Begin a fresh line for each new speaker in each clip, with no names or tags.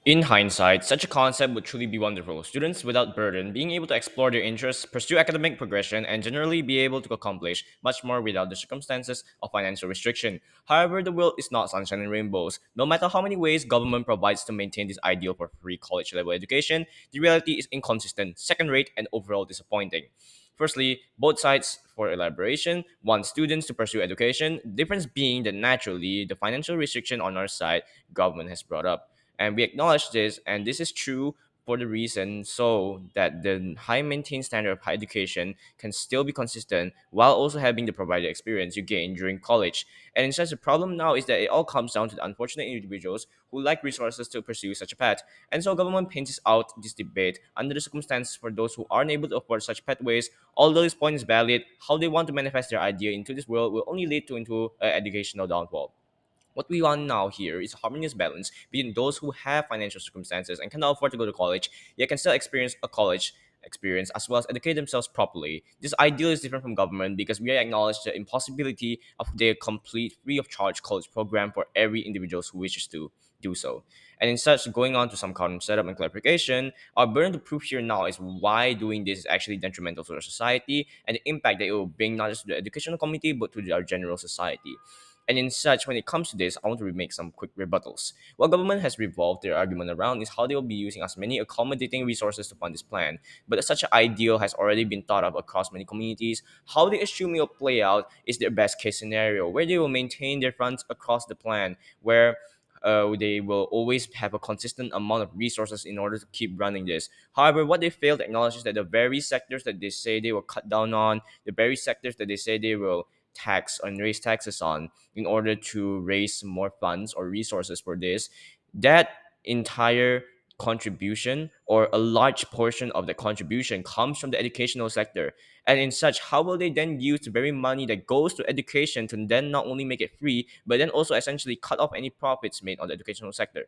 In hindsight, such a concept would truly be wonderful. Students without burden being able to explore their interests, pursue academic progression, and generally be able to accomplish much more without the circumstances of financial restriction. However, the world is not sunshine and rainbows. No matter how many ways government provides to maintain this ideal for free college level education, the reality is inconsistent, second rate, and overall disappointing. Firstly, both sides for elaboration want students to pursue education, difference being that naturally the financial restriction on our side government has brought up. And we acknowledge this, and this is true for the reason so that the high maintained standard of higher education can still be consistent while also having the provided experience you gain during college. And in such a problem now is that it all comes down to the unfortunate individuals who lack resources to pursue such a path. And so government paints out this debate under the circumstances for those who aren't able to afford such pathways. Although this point is valid, how they want to manifest their idea into this world will only lead to into educational downfall. What we want now here is a harmonious balance between those who have financial circumstances and cannot afford to go to college, yet can still experience a college experience as well as educate themselves properly. This ideal is different from government because we acknowledge the impossibility of their complete free of charge college program for every individual who wishes to do so. And in such, going on to some common setup and clarification, our burden to prove here now is why doing this is actually detrimental to our society and the impact that it will bring not just to the educational community but to our general society. And in such, when it comes to this, I want to make some quick rebuttals. What government has revolved their argument around is how they will be using as many accommodating resources to fund this plan. But such an ideal has already been thought of across many communities. How they assume it will play out is their best case scenario, where they will maintain their funds across the plan, where they will always have a consistent amount of resources in order to keep running this. However, what they fail to acknowledge is that the very sectors that they say they will cut down on, the very sectors that they say they will tax and raise taxes on in order to raise more funds or resources for this, that entire contribution or a large portion of the contribution comes from the educational sector. And in such, how will they then use the very money that goes to education to then not only make it free but then also essentially cut off any profits made on the educational sector?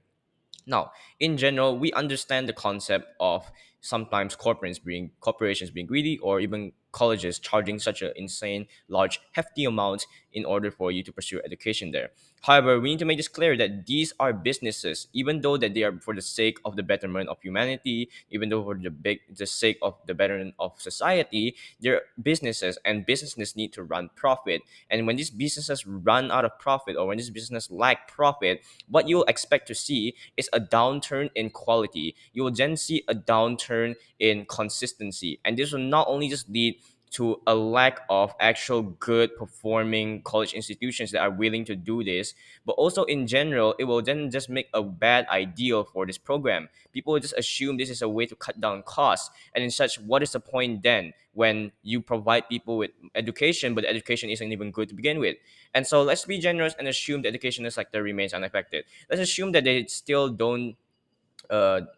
Now, in general, we understand the concept of sometimes corporations being greedy, or even colleges charging such an insane, large, hefty amount in order for you to pursue education there. However, we need to make this clear that these are businesses, even though that they are for the sake of the betterment of humanity, even though for the sake of the betterment of society, they're businesses, and businesses need to run profit. And when these businesses run out of profit, or when these businesses lack profit, what you'll expect to see is a downturn in quality. You will then see a downturn in consistency. And this will not only just lead to a lack of actual good performing college institutions that are willing to do this, but also in general, it will then just make a bad ideal for this program. People will just assume this is a way to cut down costs. And in such, what is the point then when you provide people with education, but the education isn't even good to begin with? And so let's be generous and assume the educational sector remains unaffected. Let's assume that they still don't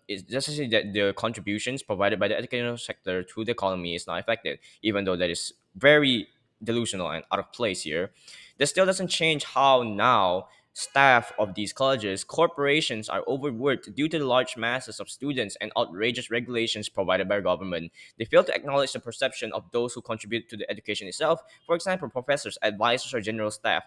it's just to say that the contributions provided by the educational sector to the economy is not affected, even though that is very delusional and out of place here. This still doesn't change how now staff of these colleges, corporations are overworked due to the large masses of students and outrageous regulations provided by government. They fail to acknowledge the perception of those who contribute to the education itself, for example, professors, advisors, or general staff.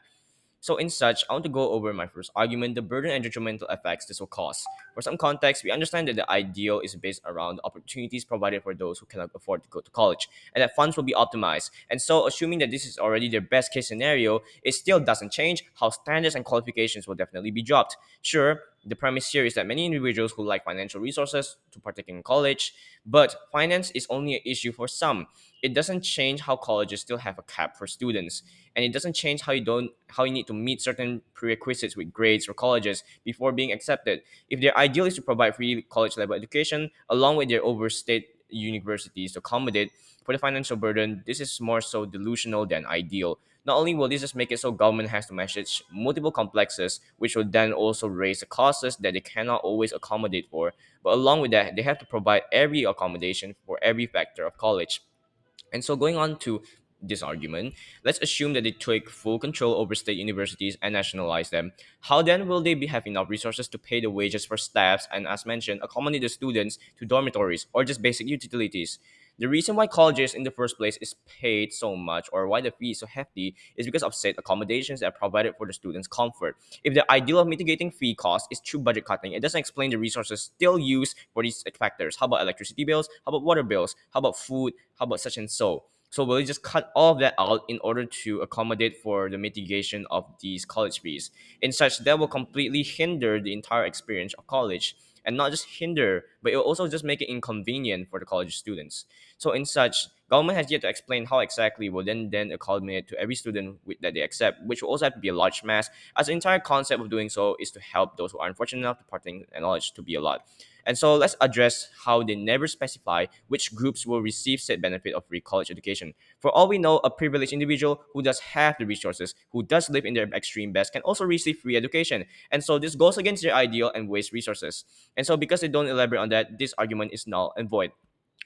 So, in such, I want to go over my first argument, the burden and detrimental effects this will cause. For some context, we understand that the ideal is based around the opportunities provided for those who cannot afford to go to college, and that funds will be optimized. And so, assuming that this is already their best case scenario, it still doesn't change how standards and qualifications will definitely be dropped. Sure, the premise here is that many individuals who lack financial resources to partake in college, but finance is only an issue for some. It doesn't change how colleges still have a cap for students, and it doesn't change how you need to meet certain prerequisites with grades for colleges before being accepted. If their ideal is to provide free college level education along with their overstate universities to accommodate for the financial burden, this is more so delusional than ideal. Not only will this just make it so government has to manage multiple complexes, which will then also raise the costs that they cannot always accommodate for, but along with that, they have to provide every accommodation for every factor of college. And so, going on to this argument, let's assume that they take full control over state universities and nationalize them. How then will they have enough resources to pay the wages for staffs and, as mentioned, accommodate the students to dormitories or just basic utilities? The reason why colleges in the first place is paid so much, or why the fee is so hefty, is because of said accommodations that are provided for the students' comfort. If the ideal of mitigating fee costs is through budget cutting, it doesn't explain the resources still used for these factors. How about electricity bills? How about water bills? How about food? How about such and so? So will you just cut all of that out in order to accommodate for the mitigation of these college fees? In such, that will completely hinder the entire experience of college. And not just hinder, but it will also just make it inconvenient for the college students. So in such, government has yet to explain how exactly will then accommodate to every student that they accept, which will also have to be a large mass, as the entire concept of doing so is to help those who are unfortunate enough to partake in knowledge to be a lot. And so let's address how they never specify which groups will receive said benefit of free college education. For all we know, a privileged individual who does have the resources, who does live in their extreme best, can also receive free education. And so this goes against their ideal and waste resources. And so because they don't elaborate on that, this argument is null and void.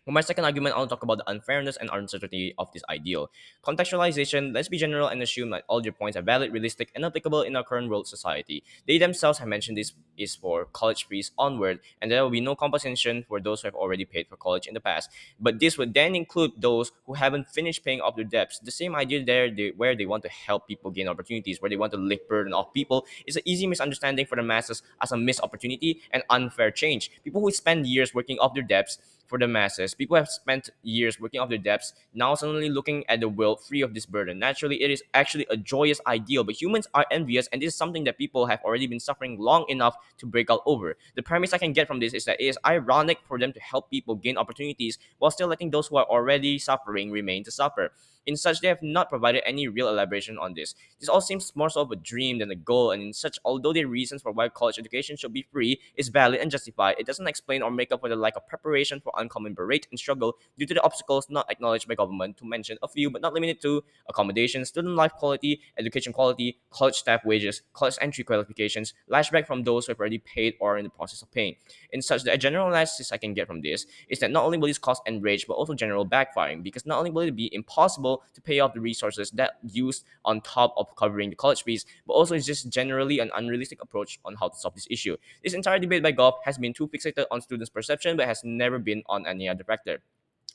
For my second argument, I'll talk about the unfairness and uncertainty of this ideal. Contextualization, let's be general and assume that all your points are valid, realistic, and applicable in our current world society. They themselves have mentioned this is for college fees onward, and there will be no compensation for those who have already paid for college in the past. But this would then include those who haven't finished paying off their debts. The same idea there, where they want to help people gain opportunities, where they want to lift burden off people, is an easy misunderstanding for the masses as a missed opportunity and unfair change. People who spend years working off their debts for the masses. People have spent years working off their debts, now suddenly looking at the world free of this burden. Naturally, it is actually a joyous ideal, but humans are envious, and this is something that people have already been suffering long enough to break out over. The premise I can get from this is that it is ironic for them to help people gain opportunities while still letting those who are already suffering remain to suffer. In such, they have not provided any real elaboration on this. This all seems more so of a dream than a goal, and in such, although the reasons for why college education should be free is valid and justified, it doesn't explain or make up for the lack of preparation for uncommon berate and struggle due to the obstacles not acknowledged by government, to mention a few but not limited to accommodation, student life quality, education quality, college staff wages, college entry qualifications, lashback from those who have already paid or are in the process of paying. In such, the general analysis I can get from this is that not only will this cause enrage, but also general backfiring, because not only will it be impossible to pay off the resources that used on top of covering the college fees, but also it's just generally an unrealistic approach on how to solve this issue. This entire debate by Gov has been too fixated on students' perception, but has never been on any other factor.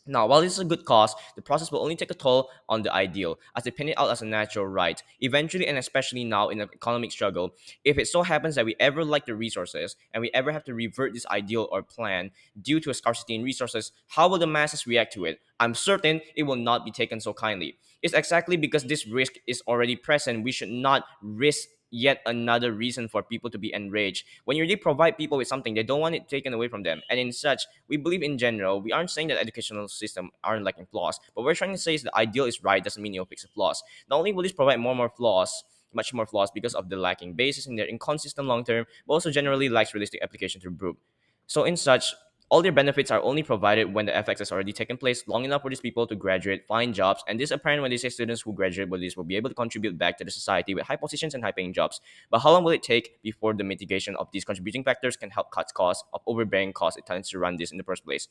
Now, while this is a good cause, the process will only take a toll on the ideal, as they pin it out as a natural right. Eventually, and especially now in an economic struggle, if it so happens that we ever lack the resources and we ever have to revert this ideal or plan due to a scarcity in resources, how will the masses react to it? I'm certain it will not be taken so kindly. It's exactly because this risk is already present, we should not risk yet another reason for people to be enraged. When you really provide people with something, they don't want it taken away from them. And in such, we believe in general, we aren't saying that educational system aren't lacking flaws, but we're trying to say is the ideal is right doesn't mean you'll fix the flaws. Not only will this provide more and more flaws, much more flaws because of the lacking basis in their inconsistent long term, but also generally lacks realistic application to improve. So in such, all their benefits are only provided when the FX has already taken place long enough for these people to graduate, find jobs, and this is apparent when they say students who graduate with this will be able to contribute back to the society with high positions and high paying jobs. But how long will it take before the mitigation of these contributing factors can help cut costs of overbearing costs it tends to run this in the first place?